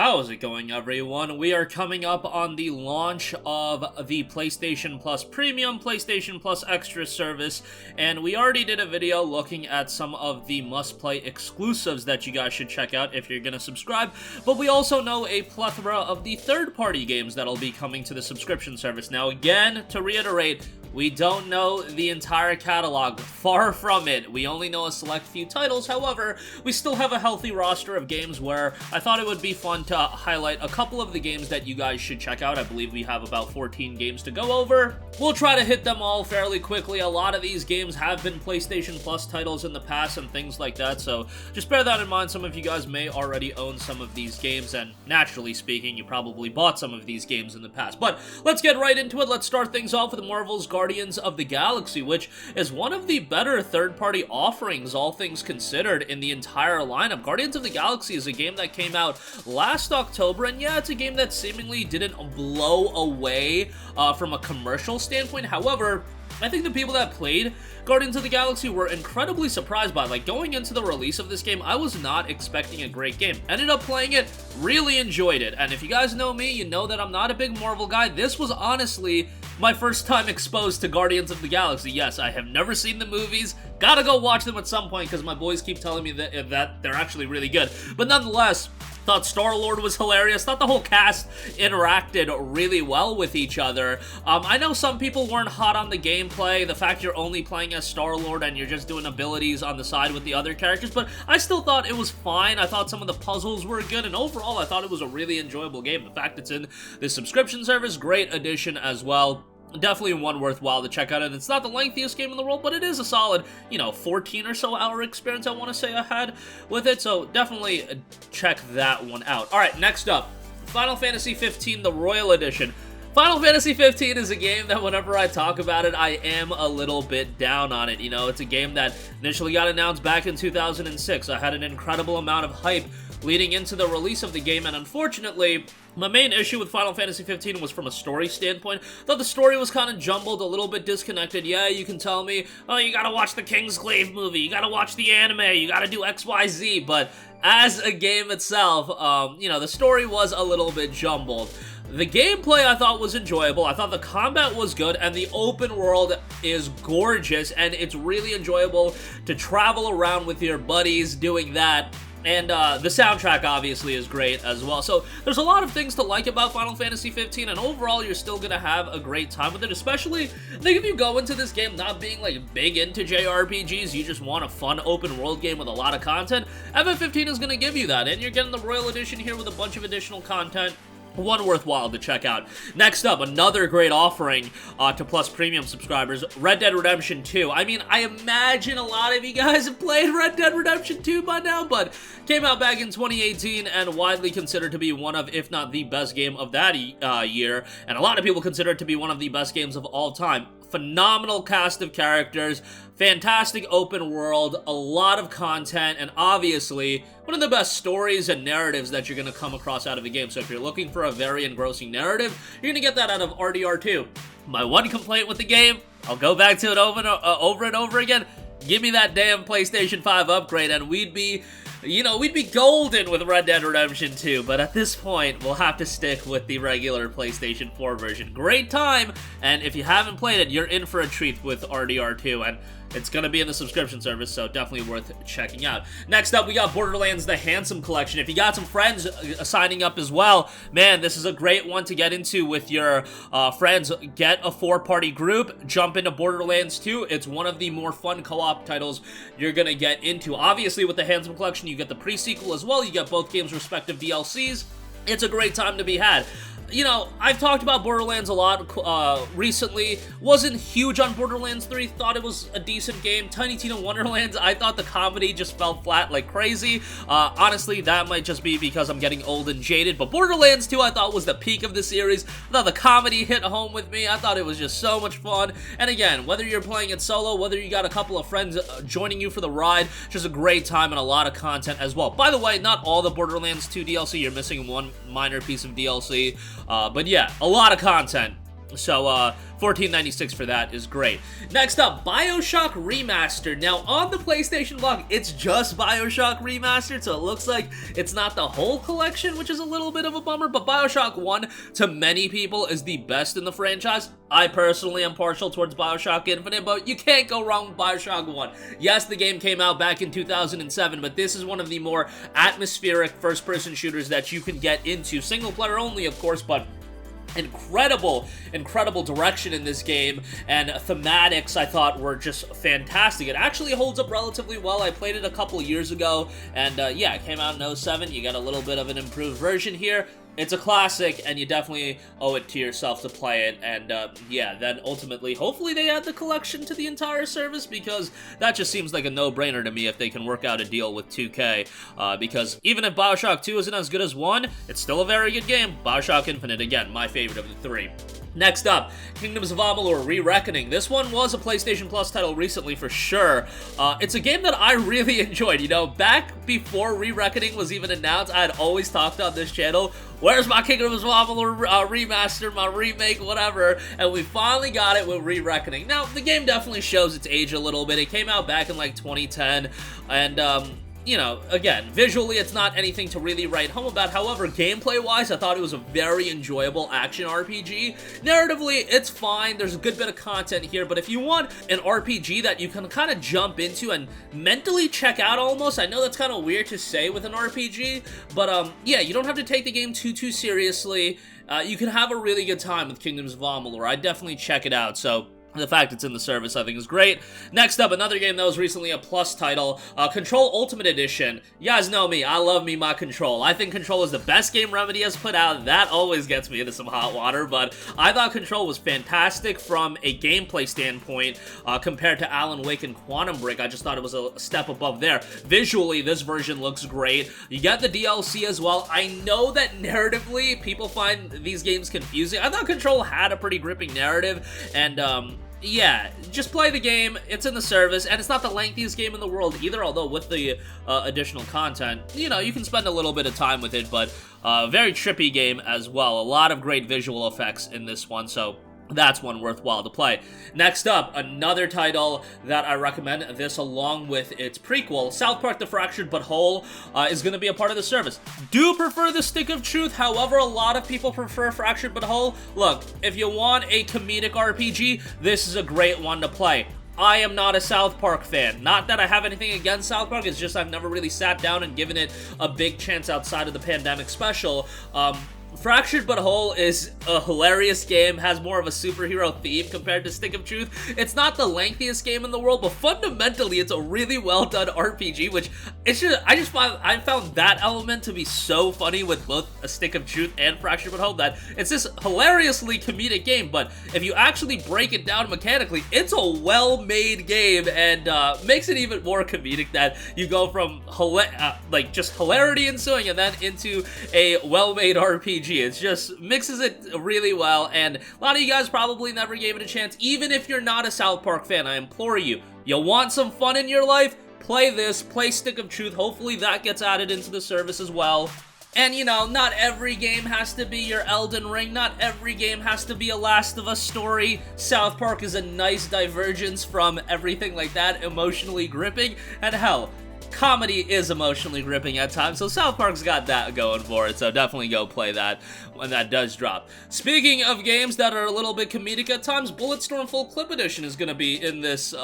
How's it going, everyone? We are coming up on the launch of the PlayStation Plus Premium, PlayStation Plus Extra service, and we already did a video looking at some of the must-play exclusives that you guys should check out if you're gonna subscribe, but we also know a plethora of the third-party games that'll be coming to the subscription service. Now, again, to reiterate, we don't know the entire catalog, far from it. We only know a select few titles. However, we still have a healthy roster of games where I thought it would be fun to highlight a couple of the games that you guys should check out. I believe we have about 14 games to go over. We'll try to hit them all fairly quickly. A lot of these games have been PlayStation Plus titles in the past and things like that, so just bear that in mind. Some of you guys may already own some of these games, and naturally speaking, you probably bought some of these games in the past. But let's get right into it. Let's start things off with Marvel's Guardians of the Galaxy, which is one of the better third-party offerings, all things considered, in the entire lineup. Guardians of the Galaxy is a game that came out last October, and yeah, it's a game that seemingly didn't blow away from a commercial standpoint. However, I think the people that played Guardians of the Galaxy were incredibly surprised by it. Like, going into the release of this game, I was not expecting a great game. Ended up playing it, really enjoyed it, and if you guys know me, you know that I'm not a big Marvel guy. This was honestly my first time exposed to Guardians of the Galaxy. Yes, I have never seen the movies. Gotta go watch them at some point because my boys keep telling me that they're actually really good. But nonetheless, thought Star-Lord was hilarious. Thought the whole cast interacted really well with each other. I know some people weren't hot on the gameplay, the fact you're only playing as Star-Lord and you're just doing abilities on the side with the other characters, but I still thought it was fine. I thought some of the puzzles were good, and overall I thought it was a really enjoyable game. The fact it's in the subscription service, great addition as well. Definitely one worthwhile to check out, and it's not the lengthiest game in the world, but it is a solid, 14 or so hour experience, I want to say I had with it, so definitely check that one out. Alright, next up, Final Fantasy 15, the Royal Edition. Final Fantasy 15 is a game that whenever I talk about it, I am a little bit down on it. It's a game that initially got announced back in 2006. I had an incredible amount of hype leading into the release of the game, and unfortunately, my main issue with Final Fantasy 15 was from a story standpoint. Thought the story was kind of jumbled, a little bit disconnected. Yeah, you can tell me, oh, you gotta watch the Kingsglaive movie, you gotta watch the anime, you gotta do XYZ, but as a game itself, the story was a little bit jumbled. The gameplay I thought was enjoyable, I thought the combat was good, and the open world is gorgeous, and it's really enjoyable to travel around with your buddies doing that. And the soundtrack obviously is great as well. So there's a lot of things to like about Final Fantasy 15, and overall you're still gonna have a great time with it, especially I think if you go into this game not being like big into JRPGs, you just want a fun open world game with a lot of content, FF15 is gonna give you that, and you're getting the Royal Edition here with a bunch of additional content. One worthwhile to check out. Next up, another great offering to Plus Premium subscribers, Red Dead Redemption 2. I mean, I imagine a lot of you guys have played Red Dead Redemption 2 by now, but came out back in 2018 and widely considered to be one of, if not the best game of that year, and a lot of people consider it to be one of the best games of all time. Phenomenal cast of characters, fantastic open world, a lot of content, and obviously one of the best stories and narratives that you're going to come across out of a game. So if you're looking for a very engrossing narrative, you're going to get that out of RDR2. My one complaint with the game, I'll go back to it over and over again, give me that damn PlayStation 5 upgrade and we'd be golden with Red Dead Redemption 2, but at this point, we'll have to stick with the regular PlayStation 4 version. Great time, and if you haven't played it, you're in for a treat with RDR2, and it's going to be in the subscription service, so definitely worth checking out. Next up, we got Borderlands The Handsome Collection. If you got some friends signing up as well, man, this is a great one to get into with your friends. Get a 4-party group, jump into Borderlands 2. It's one of the more fun co-op titles you're going to get into. Obviously, with the Handsome Collection, you get the pre-sequel as well. You get both games' respective DLCs. It's a great time to be had. I've talked about Borderlands a lot recently. Wasn't huge on Borderlands 3, thought it was a decent game. Tiny Tina Wonderlands, I thought the comedy just fell flat like crazy. Honestly, that might just be because I'm getting old and jaded, but Borderlands 2 I thought was the peak of the series. I thought the comedy hit home with me. I thought it was just so much fun. And again, whether you're playing it solo, whether you got a couple of friends joining you for the ride, just a great time and a lot of content as well. By the way, not all the Borderlands 2 DLC, you're missing one minor piece of DLC. But yeah, a lot of content. So, $14.96 for that is great. Next up, BioShock Remastered. Now, on the PlayStation blog, it's just BioShock Remastered, so it looks like it's not the whole collection, which is a little bit of a bummer, but BioShock 1, to many people, is the best in the franchise. I personally am partial towards BioShock Infinite, but you can't go wrong with BioShock 1. Yes, the game came out back in 2007, but this is one of the more atmospheric first-person shooters that you can get into. Single-player only, of course, but incredible direction in this game, and thematics I thought were just fantastic. It actually holds up relatively well. I played it a couple years ago, and yeah, it came out in 07. You got a little bit of an improved version here. It's a classic, and you definitely owe it to yourself to play it, and yeah, then ultimately, hopefully they add the collection to the entire service, because that just seems like a no-brainer to me if they can work out a deal with 2K, because even if BioShock 2 isn't as good as 1, it's still a very good game. BioShock Infinite, again, my favorite of the three. Next up, Kingdoms of Amalur: Re-Reckoning. This one was a PlayStation Plus title recently for sure. It's a game that I really enjoyed. You know, back before Re-Reckoning was even announced, I had always talked on this channel, where's my Kingdoms of Amalur remaster, my remake, whatever, and we finally got it with Re-Reckoning. Now, the game definitely shows its age a little bit. It came out back in like 2010, and you know, again, visually it's not anything to really write home about. However, gameplay-wise, I thought it was a very enjoyable action RPG. Narratively, it's fine. There's a good bit of content here, but if you want an RPG that you can kind of jump into and mentally check out almost, I know that's kind of weird to say with an RPG, but yeah, you don't have to take the game too seriously. You can have a really good time with Kingdoms of Amalur. I'd definitely check it out, so the fact it's in the service, I think, is great. Next up, another game that was recently a Plus title, Control Ultimate Edition. You guys know me. I love me my Control. I think Control is the best game Remedy has put out. That always gets me into some hot water, but I thought Control was fantastic from a gameplay standpoint compared to Alan Wake and Quantum Break. I just thought it was a step above there. Visually, this version looks great. You get the DLC as well. I know that narratively, people find these games confusing. I thought Control had a pretty gripping narrative, and yeah, just play the game. It's in the service, and it's not the lengthiest game in the world either, although with the additional content, you know, you can spend a little bit of time with it, but very trippy game as well. A lot of great visual effects in this one, so that's one worthwhile to play. Next up, another title that I recommend, this along with its prequel, South Park: The Fractured But Whole, is going to be a part of the service. Do prefer the Stick of Truth, however, a lot of people prefer Fractured But Whole. Look, if you want a comedic RPG, this is a great one to play. I am not a South Park fan. Not that I have anything against South Park, it's just I've never really sat down and given it a big chance outside of the pandemic special. Fractured But Whole is a hilarious game, has more of a superhero theme compared to Stick of Truth. It's not the lengthiest game in the world, but fundamentally it's a really well done RPG, which I found that element to be so funny with both a Stick of Truth and Fractured But Whole that it's this hilariously comedic game, but if you actually break it down mechanically, it's a well-made game, and makes it even more comedic that you go from like just hilarity ensuing and then into a well-made RPG. It just mixes it really well, and a lot of you guys probably never gave it a chance. Even if you're not a South Park fan, I implore you, you want some fun in your life? Play this, play Stick of Truth. Hopefully that gets added into the service as well. And, you know, not every game has to be your Elden Ring. Not every game has to be a Last of Us story. South Park is a nice divergence from everything like that, emotionally gripping, and hell, comedy is emotionally gripping at times, so South Park's got that going for it, so definitely go play that when that does drop. Speaking of games that are a little bit comedic at times, BULLETSTORM Full Clip Edition is going to be in this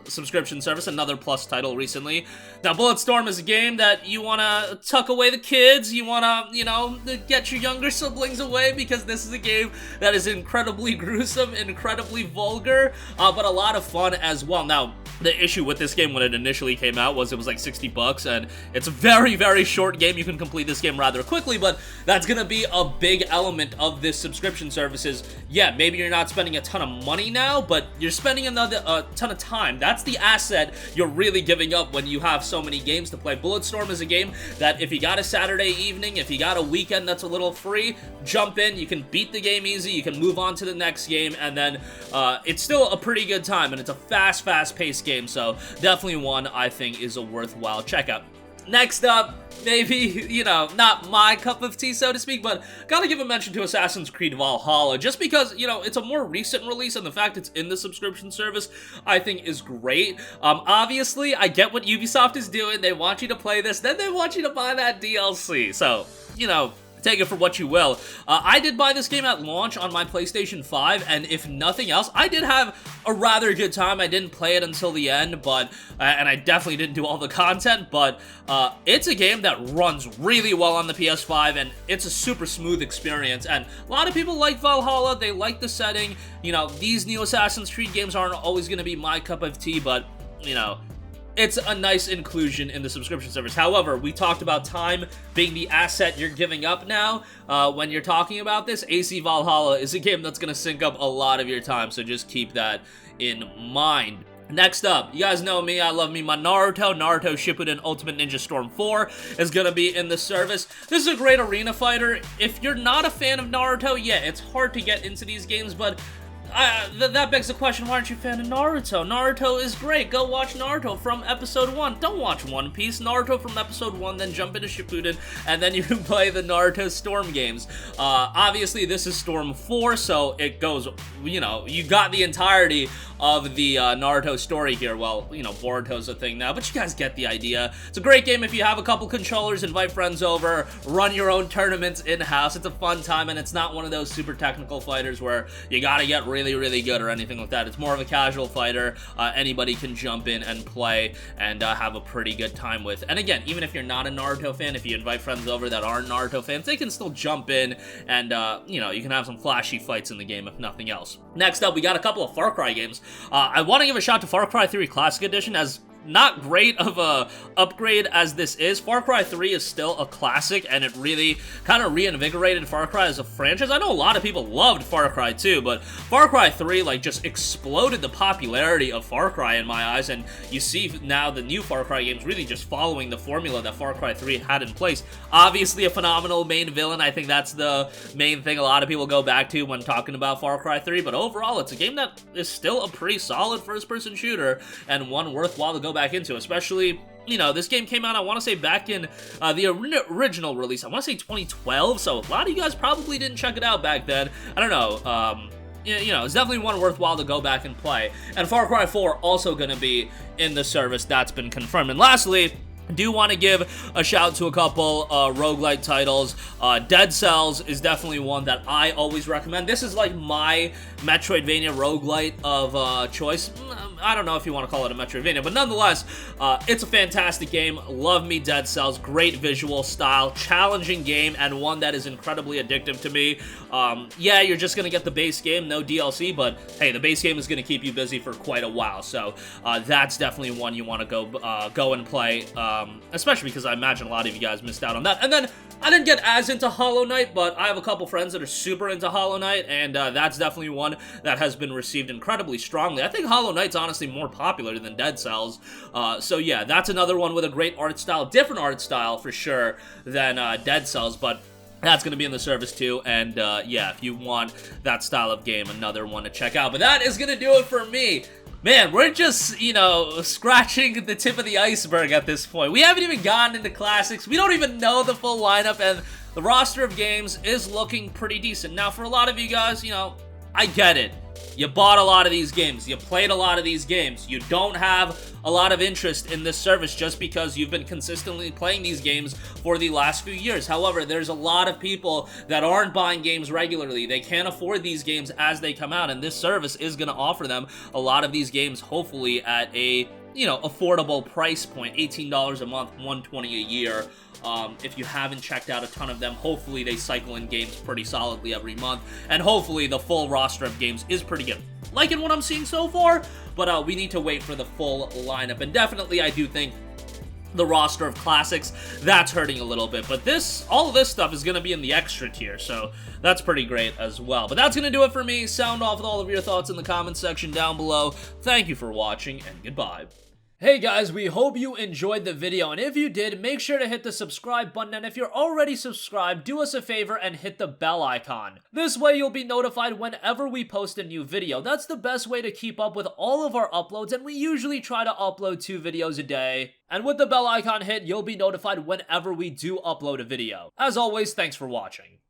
subscription service, another Plus title recently. Now, BULLETSTORM is a game that you want to tuck away the kids, you want to, you know, get your younger siblings away, because this is a game that is incredibly gruesome, incredibly vulgar, but a lot of fun as well. Now, the issue with this game when it initially came out was it was like $60, and it's a very short game. You can complete this game rather quickly, but that's gonna be a big element of this subscription services. Yeah, maybe you're not spending a ton of money now, but you're spending a ton of time. That's the asset you're really giving up when you have so many games to play. BULLETSTORM is a game that if you got a Saturday evening, if you got a weekend that's a little free, jump in, you can beat the game easy, you can move on to the next game, and then it's still a pretty good time, and it's a fast-paced game, so definitely one I think is a worthwhile checkout. Next up, maybe, you know, not my cup of tea, so to speak, but gotta give a mention to Assassin's Creed Valhalla, just because, you know, it's a more recent release, and the fact it's in the subscription service, I think, is great. Obviously, I get what Ubisoft is doing. They want you to play this, then they want you to buy that DLC, so, you know, take it for what you will. I did buy this game at launch on my PlayStation 5, and if nothing else, I did have a rather good time. I didn't play it until the end, but and I definitely didn't do all the content, but it's a game that runs really well on the PS5, and it's a super smooth experience, and a lot of people like Valhalla. They like the setting. You know, these new Assassin's Creed games aren't always going to be my cup of tea, but, you know, it's a nice inclusion in the subscription service. However, we talked about time being the asset you're giving up now. When you're talking about this, AC Valhalla is a game that's going to sink up a lot of your time, so just keep that in mind. Next up, you guys know me, I love me my Naruto. Naruto Shippuden Ultimate Ninja Storm 4 is going to be in the service. This is a great arena fighter. If you're not a fan of Naruto, yeah, it's hard to get into these games, but that begs the question, why aren't you a fan of Naruto? Naruto is great. Go watch Naruto from episode 1. Don't watch One Piece. Naruto from episode 1, then jump into Shippuden, and then you can play the Naruto Storm games. Obviously, this is Storm 4, so it goes, you know, you got the entirety of the Naruto story here. Well, you know, Boruto's a thing now, but you guys get the idea. It's a great game if you have a couple controllers, invite friends over, run your own tournaments in-house. It's a fun time, and it's not one of those super technical fighters where you gotta get really good or anything like that. It's more of a casual fighter. Anybody can jump in and play and have a pretty good time with. And again, even if you're not a Naruto fan, if you invite friends over that aren't Naruto fans, they can still jump in and, you know, you can have some flashy fights in the game if nothing else. Next up, we got a couple of Far Cry games. I want to give a shout to Far Cry 3 Classic Edition, as not great of a upgrade as this is. Far Cry 3 is still a classic, and it really kind of reinvigorated Far Cry as a franchise. I know a lot of people loved Far Cry 2, but Far Cry 3, like, just exploded the popularity of Far Cry in my eyes, and you see now the new Far Cry games really just following the formula that Far Cry 3 had in place. Obviously, a phenomenal main villain. I think that's the main thing a lot of people go back to when talking about Far Cry 3, but overall, it's a game that is still a pretty solid first-person shooter, and one worthwhile to go back into, especially, you know, this game came out, I want to say, back in the original release. I want to say 2012, so a lot of you guys probably didn't check it out back then. I don't know, you know, it's definitely one worthwhile to go back and play. And Far Cry 4 also going to be in the service. That's been confirmed. And lastly, I do want to give a shout to a couple roguelike titles. Dead Cells is definitely one that I always recommend. This is like my Metroidvania roguelite of choice. I don't know if you want to call it a Metroidvania, but nonetheless, it's a fantastic game. Love me Dead Cells. Great visual style, challenging game, and one that is incredibly addictive to me. Yeah, you're just going to get the base game, no DLC, but hey, the base game is going to keep you busy for quite a while, so that's definitely one you want to go and play. Especially because I imagine a lot of you guys missed out on that. And then, I didn't get as into Hollow Knight, but I have a couple friends that are super into Hollow Knight, and that's definitely one that has been received incredibly strongly. I think Hollow Knight's honestly more popular than Dead Cells, so yeah, that's another one with a great art style, different art style for sure than Dead Cells, but that's going to be in the service too, and yeah, if you want that style of game, another one to check out. But that is going to do it for me. Man, we're just, you know, scratching the tip of the iceberg at this point. We haven't even gotten into classics. We don't even know the full lineup, and the roster of games is looking pretty decent. Now, for a lot of you guys, you know, I get it. You bought a lot of these games. You played a lot of these games. You don't have a lot of interest in this service just because you've been consistently playing these games for the last few years. However, there's a lot of people that aren't buying games regularly. They can't afford these games as they come out, and this service is going to offer them a lot of these games, hopefully at a, you know, affordable price point. $18 a month, $120 a year. If you haven't checked out a ton of them, hopefully they cycle in games pretty solidly every month, and hopefully the full roster of games is pretty good. Liking what I'm seeing so far, but we need to wait for the full lineup, and definitely I do think the roster of classics, that's hurting a little bit, but all of this stuff is going to be in the extra tier, so that's pretty great as well. But that's going to do it for me. Sound off with all of your thoughts in the comments section down below. Thank you for watching, and goodbye. Hey guys, we hope you enjoyed the video, and if you did, make sure to hit the subscribe button, and if you're already subscribed, do us a favor and hit the bell icon. This way you'll be notified whenever we post a new video. That's the best way to keep up with all of our uploads, and we usually try to upload 2 videos a day. And with the bell icon hit, you'll be notified whenever we do upload a video. As always, thanks for watching.